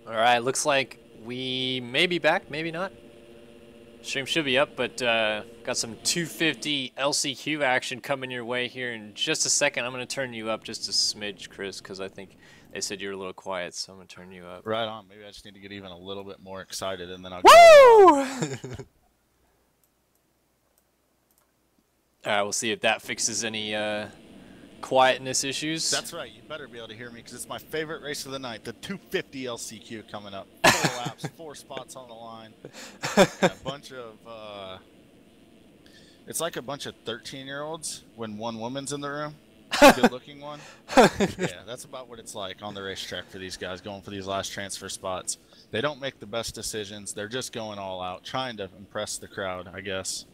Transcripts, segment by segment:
All right, looks like we may be back, maybe not. Stream should be up, but got some 250 LCQ action coming your way here in just a second. I'm going to turn you up just a smidge, Chris, because I think they said you were a little quiet, so I'm going to turn you up. Right on. Maybe I just need to get even a little bit more excited, and then I'll Woo! All right, we'll see if that fixes any quietness issues. That's right. You better be able to hear me because it's my favorite race of the night, the 250 LCQ coming up. 4 laps, 4 spots on the line, and a bunch of it's like a bunch of 13-year-olds when one woman's in the room, a good-looking one. Yeah, that's about what it's like on the racetrack for these guys going for these last transfer spots. They don't make the best decisions. They're just going all out, trying to impress the crowd, I guess.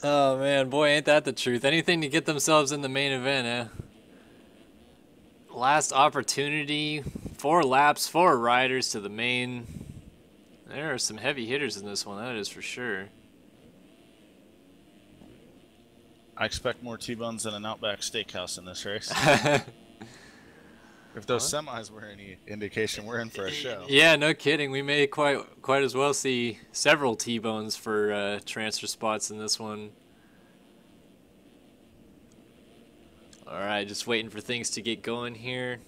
Oh man, boy, ain't that the truth. Anything to get themselves in the main event, eh? Last opportunity, 4 laps, 4 riders to the main. There are some heavy hitters in this one, that is for sure. I expect more T-bones than an Outback Steakhouse in this race. If those semis were any indication, we're in for a show. Yeah, no kidding. We may quite as well see several T-bones for transfer spots in this one. All right, just waiting for things to get going here.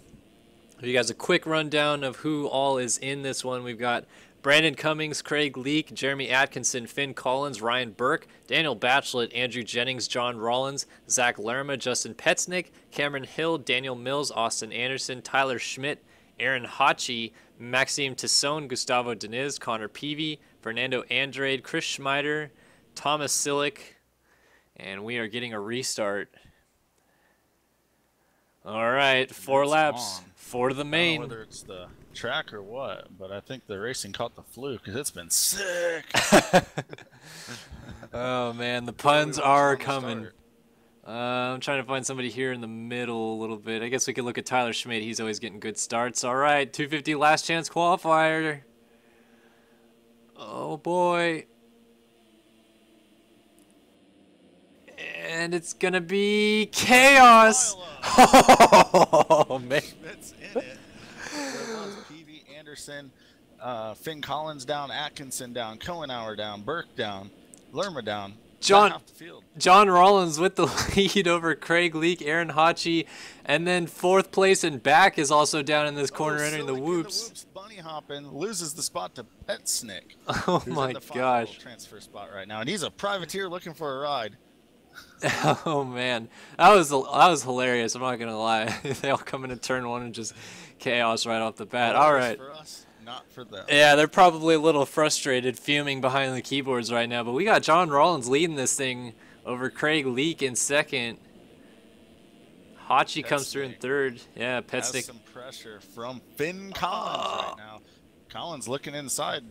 I'll give you guys a quick rundown of who all is in this one. We've got Brandon Cummings, Craig Leake, Jeremy Atkinson, Finn Collins, Ryan Burke, Daniel Batchelot, Andrew Jennings, John Rollins, Zach Lerma, Justin Petznick, Cameron Hill, Daniel Mills, Austin Anderson, Tyler Schmidt, Aaron Hachi, Maxime Tissone, Gustavo Diniz, Connor Peavy, Fernando Andrade, Chris Schmeider, Thomas Silic, and we are getting a restart. All right, 4 laps for the main. I don't know whether it's the track or what, but I think the racing caught the flu because it's been sick. Oh man, the puns are coming. I'm trying to find somebody here in the middle a little bit. I guess we could look at Tyler Schmidt. He's always getting good starts. All right, 250 last chance qualifier. Oh boy. And it's gonna be chaos. Oh man. Schmidt's in it. Peavy, Anderson, Finn Collins down, Atkinson down, Cohenauer down, Burke down, Lerma down. John Rollins with the lead over Craig Leake, Aaron Hachi, and then 4th place and back is also down in this corner entering the whoops. Bunny hopping, loses the spot to Petznick. Oh my gosh. Transfer spot right now, and he's a privateer looking for a ride. Oh man, that was hilarious. I'm not gonna lie. They all come into turn 1 and just chaos right off the bat. All right. For us, not for them. Yeah, they're probably a little frustrated, fuming behind the keyboards right now. But we got John Rollins leading this thing over Craig Leake in 2nd. Hachi comes through in 3rd. Yeah, Petznick. Has some pressure from Finn Collins right now. Collins looking inside.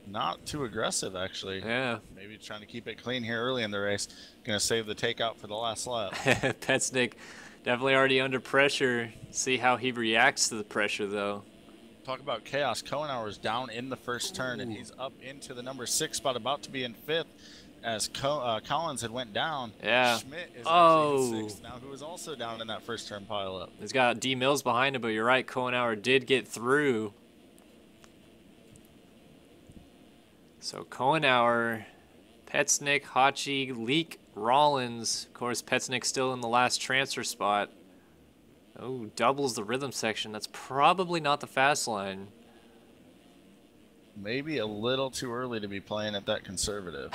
Not too aggressive, actually. Yeah. Maybe trying to keep it clean here early in the race. Going to save the takeout for the last lap. Petznick definitely already under pressure. See how he reacts to the pressure, though. Talk about chaos. Cohenauer's down in the first turn, and he's up into the number 6 spot, about to be in 5th, as Collins had went down. Yeah. Schmidt is actually in 6th now, who is also down in that first turn pileup. He's got D. Mills behind him, but you're right. Cohenauer did get through. So Cohenauer, Petznick, Hachi, Leake, Rollins. Of course, Petznick still in the last transfer spot. Oh, doubles the rhythm section. That's probably not the fast line. Maybe a little too early to be playing at that conservative.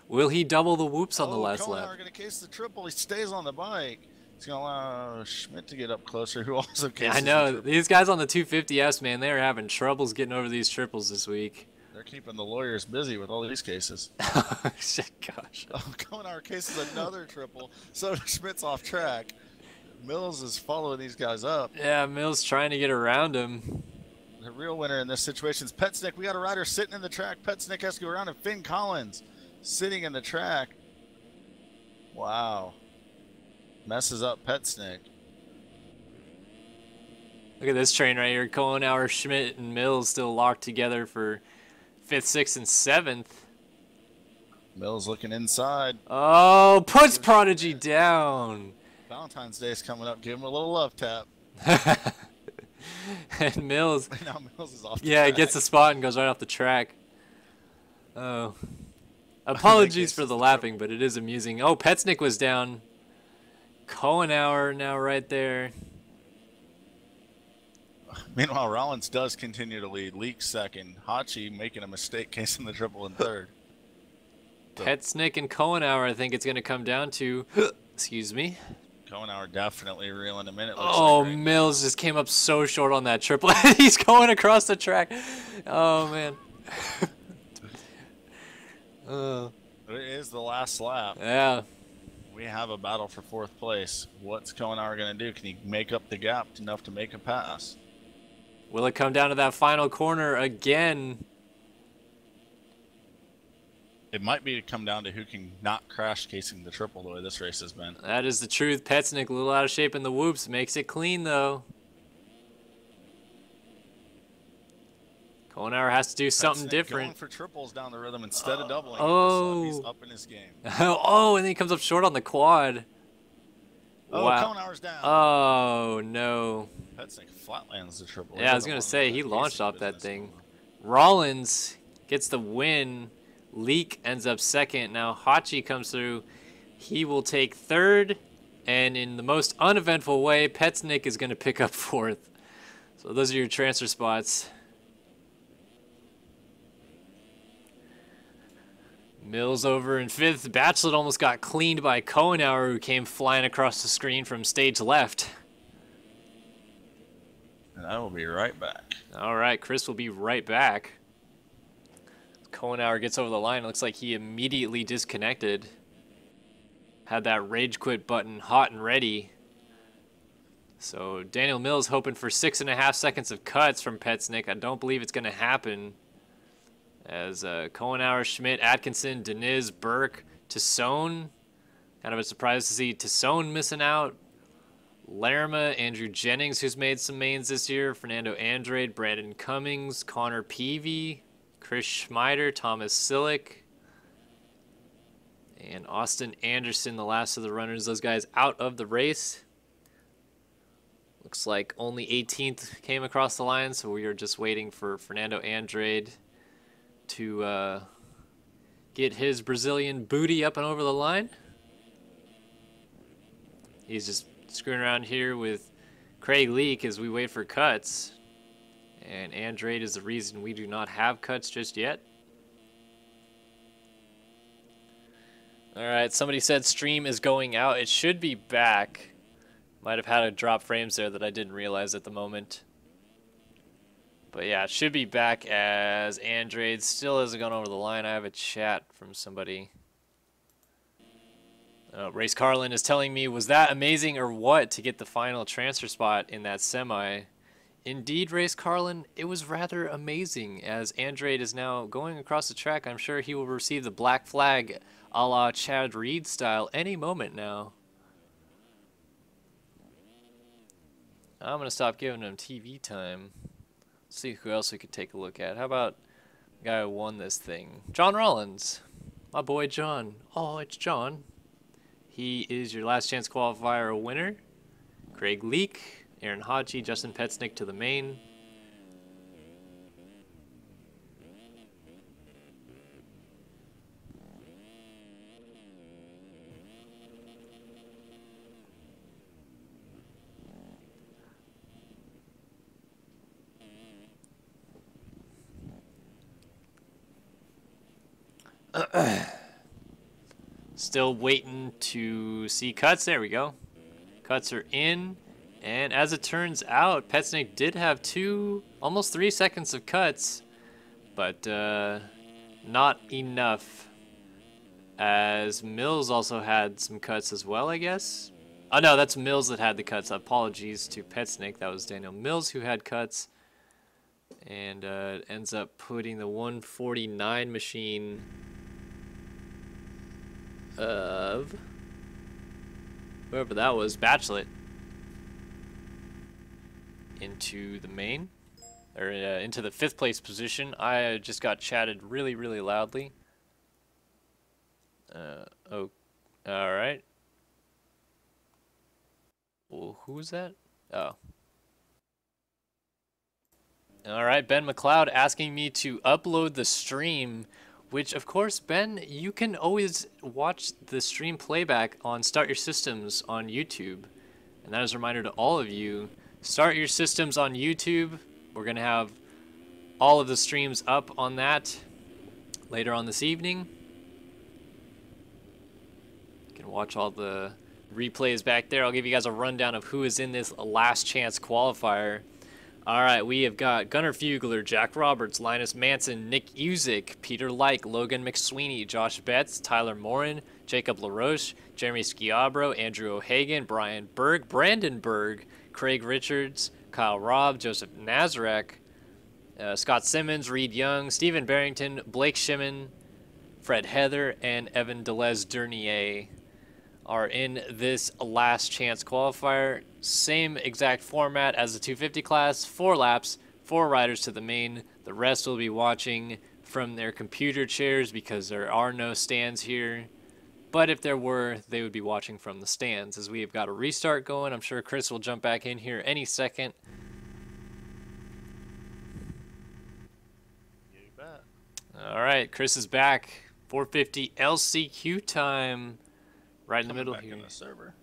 Will he double the whoops on the last lap? Cohenauer going to case the triple. He stays on the bike. He's going to allow Schmidt to get up closer, who also cases I know. These guys on the 250S, man, they're having troubles getting over these triples this week. They're keeping the lawyers busy with all these cases. Gosh. Oh, Cohenauer cases another triple. So Schmidt's off track. Mills is following these guys up. Yeah, Mills trying to get around him. The real winner in this situation is Petznick. We got a rider sitting in the track. Petznick has to go around, and Finn Collins sitting in the track. Wow. Messes up Petznick. Look at this train right here. Cohenauer, Schmidt, and Mills still locked together for 5th, 6th, and 7th. Mills looking inside. Oh, puts Prodigy down. Valentine's Day is coming up. Give him a little love tap. And Mills, Now Mills is off the yeah, track. gets the spot and goes right off the track. Oh. In Apologies that for case, the it's laughing, triple. but it is amusing. Oh, Petsnick was down. Kohenauer now right there. Meanwhile, Rollins does continue to lead. Leak second. Hachi making a mistake, casing the triple in third. So, Petsnick and Kohenauer, I think it's going to come down to. Excuse me. Kohenauer definitely reeling him in, it looks Oh, like right Mills now. just came up so short on that triple. He's going across the track. Oh, man. It is the last lap. Yeah. We have a battle for fourth place. What's Kohenauer going to do? Can he make up the gap enough to make a pass? Will it come down to that final corner again? It might be to come down to who can not crash casing the triple the way this race has been. That is the truth. Petsnick a little out of shape in the whoops. Makes it clean, though. Kohenauer has to do something Petsnick different. going for triples down the rhythm instead of doubling. Oh. He's up in his game. Oh, and then he comes up short on the quad. Oh, Wow. Kohenauer's down. Oh, no. Petsnick flatlands the triple. Yeah, I was going to say, he launched off that thing. Rollins gets the win. Leak ends up second. Now Hachi comes through. He will take third. And in the most uneventful way, Petsnick is going to pick up fourth. So those are your transfer spots. Mills over in fifth. Bachelet almost got cleaned by Kohenauer, who came flying across the screen from stage left. And I will be right back. All right, Chris will be right back. Kohenauer gets over the line. It looks like he immediately disconnected. Had that rage quit button hot and ready. So Daniel Mills hoping for 6.5 seconds of cuts from Petsnick. I don't believe it's going to happen. As Kohenauer, Schmidt, Atkinson, Deniz, Burke, Tassone. Kind of a surprise to see Tassone missing out. Lerma, Andrew Jennings, who's made some mains this year. Fernando Andrade, Brandon Cummings, Connor Peavy, Chris Schmider, Thomas Sillick, and Austin Anderson, the last of the runners. Those guys out of the race. Looks like only 18th came across the line, so we are just waiting for Fernando Andrade to get his Brazilian booty up and over the line. He's just screwing around here with Craig Leak as we wait for cuts. And Andrade is the reason we do not have cuts just yet. All right, somebody said stream is going out. It should be back. Might have had a drop frames there that I didn't realize at the moment. But yeah, it should be back as Andrade still hasn't gone over the line. I have a chat from somebody. Race Carlin is telling me, was that amazing or what to get the final transfer spot in that semi? Indeed, Race Carlin, it was rather amazing as Andrade is now going across the track. I'm sure he will receive the black flag a la Chad Reed style any moment now. I'm going to stop giving him TV time. See who else we could take a look at. How about the guy who won this thing? John Rollins. My boy John. Oh, it's John. He is your last chance qualifier winner. Craig Leak, Aaron Hachi, Justin Petsnick to the main. Still waiting to see cuts. There we go. Cuts are in. And as it turns out, Petsnick did have almost 3 seconds of cuts. But not enough. As Mills also had some cuts as well, I guess. Oh, no, that's Mills that had the cuts. Apologies to Petsnick. That was Daniel Mills who had cuts. And ends up putting the 149 machine of whoever that was, Bachelet, into the main, or into the 5th place position. I just got chatted really, really loudly. Oh, all right. Well, who was that? Oh. All right, Ben McLeod asking me to upload the stream, which of course, Ben, you can always watch the stream playback on Start Your Systems on YouTube. And that is a reminder to all of you, Start Your Systems on YouTube. We're going to have all of the streams up on that later on this evening. You can watch all the replays back there. I'll give you guys a rundown of who is in this last chance qualifier. All right, we have got Gunnar Fugler, Jack Roberts, Linus Manson, Nick Usick, Peter Like, Logan McSweeney, Josh Betts, Tyler Morin, Jacob LaRoche, Jeremy Schiabro, Andrew O'Hagan, Brian Berg, Brandon Berg, Craig Richards, Kyle Robb, Joseph Nazarek, Scott Simmons, Reed Young, Stephen Barrington, Blake Shimon, Fred Heather, and Evan Delez-Dernier are in this last chance qualifier. Same exact format as the 250 class, 4 laps, 4 riders to the main. The rest will be watching from their computer chairs because there are no stands here. But if there were, they would be watching from the stands. As we have got a restart going, I'm sure Chris will jump back in here any second. You bet. All right, Chris is back. 450 LCQ time. Right in the middle here. In the server.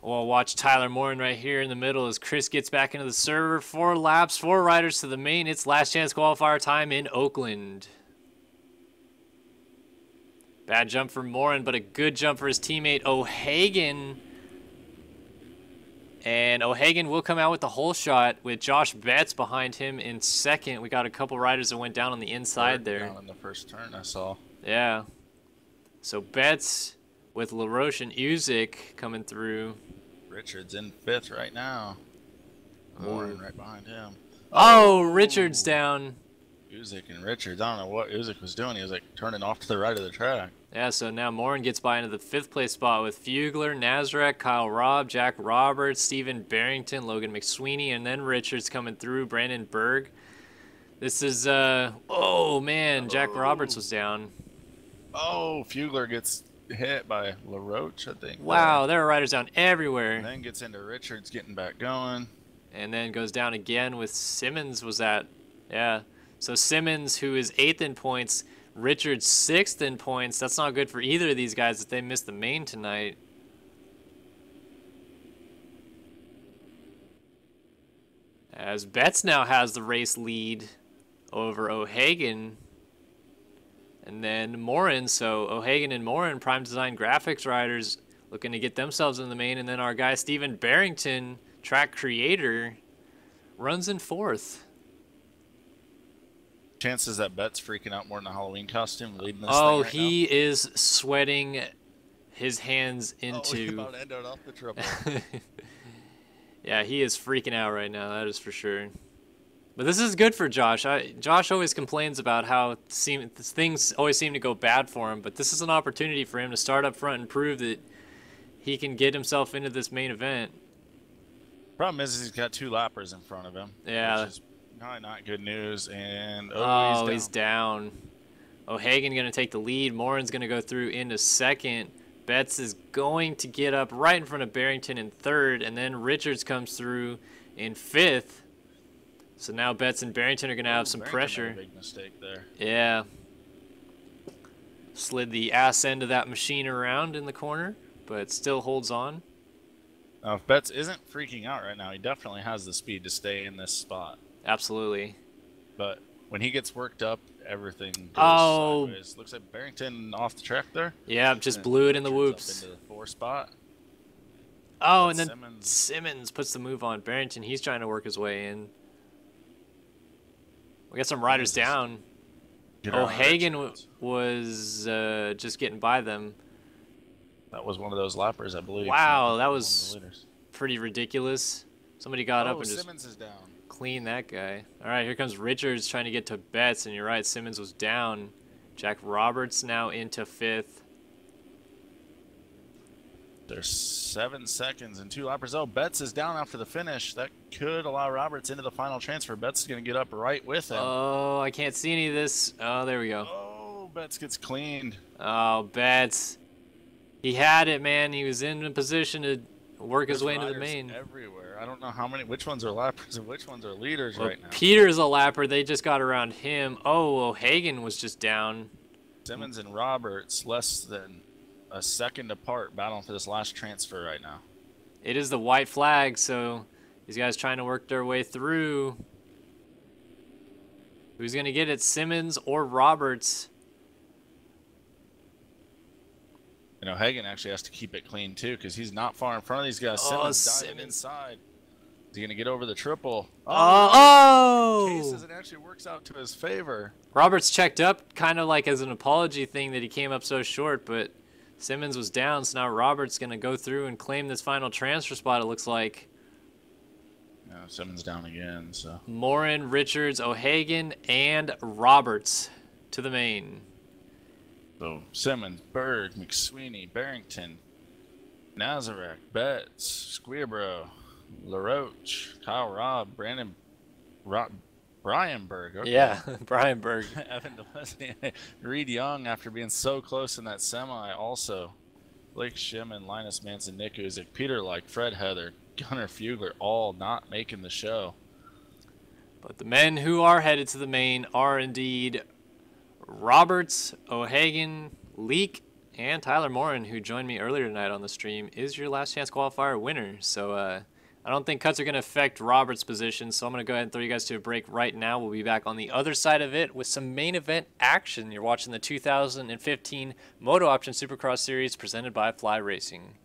We'll watch Tyler Morin right here in the middle as Chris gets back into the server. 4 laps, 4 riders to the main. It's last chance qualifier time in Oakland. Bad jump for Morin, but a good jump for his teammate O'Hagan. And O'Hagan will come out with the hole shot with Josh Betts behind him in second. We got a couple riders that went down on the inside there. Down in the first turn, I saw. Yeah. So Betts with LaRoche and Usick coming through. Richards in 5th right now. Morin right behind him. Oh, Richards down. Usick and Richards. I don't know what Usick was doing. He was like turning off to the right of the track. Yeah, so now Morin gets by into the 5th place spot with Fugler, Nazarek, Kyle Robb, Jack Roberts, Stephen Barrington, Logan McSweeney, and then Richards coming through, Brandon Berg. This is, oh man, Jack Roberts was down. Oh, Fugler gets hit by LaRoche, I think. Wow, there are riders down everywhere. And then gets into Richards getting back going. And then goes down again with Simmons, was that? Yeah. So Simmons, who is 8th in points, Richards 6th in points. That's not good for either of these guys if they miss the main tonight. As Betts now has the race lead over O'Hagan. And then Morin, so O'Hagan and Morin, Prime Design Graphics riders, looking to get themselves in the main. And then our guy Stephen Barrington, track creator, runs in 4th. Chances that Betts freaking out more in the Halloween costume leading this Oh, thing right he is sweating his hands into... Oh, he about ended off the triple. Yeah, he is freaking out right now, that is for sure. But this is good for Josh. Josh always complains about how things always seem to go bad for him, but this is an opportunity for him to start up front and prove that he can get himself into this main event. Problem is he's got 2 lappers in front of him. Yeah. Which is probably not good news. And he's down. O'Hagan going to take the lead. Morin's going to go through into 2nd. Betts is going to get up right in front of Barrington in 3rd, and then Richards comes through in 5th. So now Betts and Barrington are going to have some pressure. Made a big mistake there. Yeah. Slid the ass end of that machine around in the corner, but still holds on. Now, if Betts isn't freaking out right now, he definitely has the speed to stay in this spot. Absolutely. But when he gets worked up, everything goes sideways. Looks like Barrington off the track there. Yeah, just blew it in the whoops. Up into the 4 spot. Oh, and then Simmons puts the move on Barrington. He's trying to work his way in. We got some riders down. O'Hagan was just getting by them. That was one of those lappers, I believe. Wow, that was pretty ridiculous. Somebody got up and just Simmons is down. Cleaned that guy. All right, here comes Richards trying to get to Betts, and you're right, Simmons was down. Jack Roberts now into 5th. There's 7 seconds and 2 lappers. Oh, Betts is down after the finish. That could allow Roberts into the final transfer. Betts is going to get up right with him. Oh, I can't see any of this. Oh, there we go. Oh, Betts gets cleaned. Oh, Betts. He had it, man. He was in a position to work his way into the main. Everywhere. I don't know which ones are lappers and which ones are leaders right now. Peter's a lapper. They just got around him. Oh, O'Hagan was just down. Simmons and Roberts less than a second apart battling for this last transfer right now. It is the white flag, so these guys trying to work their way through. Who's going to get it, Simmons or Roberts? And O'Hagan actually has to keep it clean, too, because he's not far in front of these guys. Simmons diving inside. Is he going to get over the triple? Cases, it actually works out to his favor. Roberts checked up kind of like as an apology thing that he came up so short, but Simmons was down, so now Roberts going to go through and claim this final transfer spot, it looks like. Yeah, Simmons down again, so. Morin, Richards, O'Hagan, and Roberts to the main. So Simmons, Berg, McSweeney, Barrington, Nazarek, Betts, Squeerbro, LaRoche, Kyle Robb, Brian Berg. Okay. Yeah, Brian Berg. Evan DeLesny, Reed Young after being so close in that semi also. Blake Shimon, Linus Manson, Nick Uzik, Peter Like, Fred Heather, Gunnar Fugler, all not making the show. But the men who are headed to the main are indeed Roberts, O'Hagan, Leak, and Tyler Morin, who joined me earlier tonight on the stream, is your last chance qualifier winner. So I don't think cuts are going to affect Roberts' position, so I'm going to go ahead and throw you guys to a break right now. We'll be back on the other side of it with some main event action. You're watching the 2015 MotoOption Supercross Series presented by Fly Racing.